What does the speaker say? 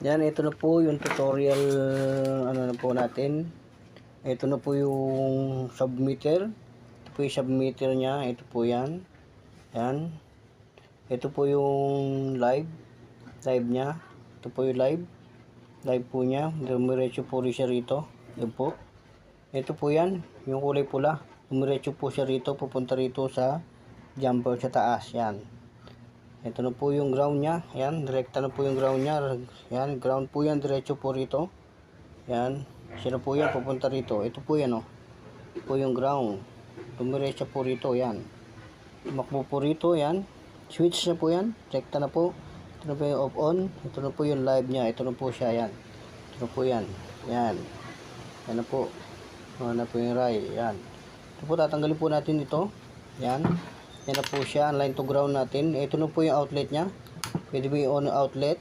Yan, ito na po yung tutorial ano na po natin. Ito na po yung submeter. Ito po yung submeter niya. Ito po yan. Yan. Ito po yung live. Live niya. Ito po yung live. Live po niya. Dumiretso po rin siya rito. Yan po. Ito po yan. Yung kulay pula. Dumiretso po siya rito. Pupunta rito sa jumper sa taas. Yan. Ito na po yung ground niya. Yan, direkta na po yung ground niya. Yan, ground po yan, diretso po rito. Yan, sino po yan, pupunta rito. Ito po yan, oh. Ito po yung ground. Dumiretso po rito, yan. Tumakbo po rito, yan. Switch na po yan, direkta na po. Ito na po yung off on. Ito na po yung live niya. Ito na po siya, yan. Ito na po yan. Yan. Yan na po. Yan na po yung ray. Yan. Ito po, tatanggalin po natin ito. Yan. Yan na po siya, line to ground natin. Ito na po yung outlet niya. Pwede po yung on outlet.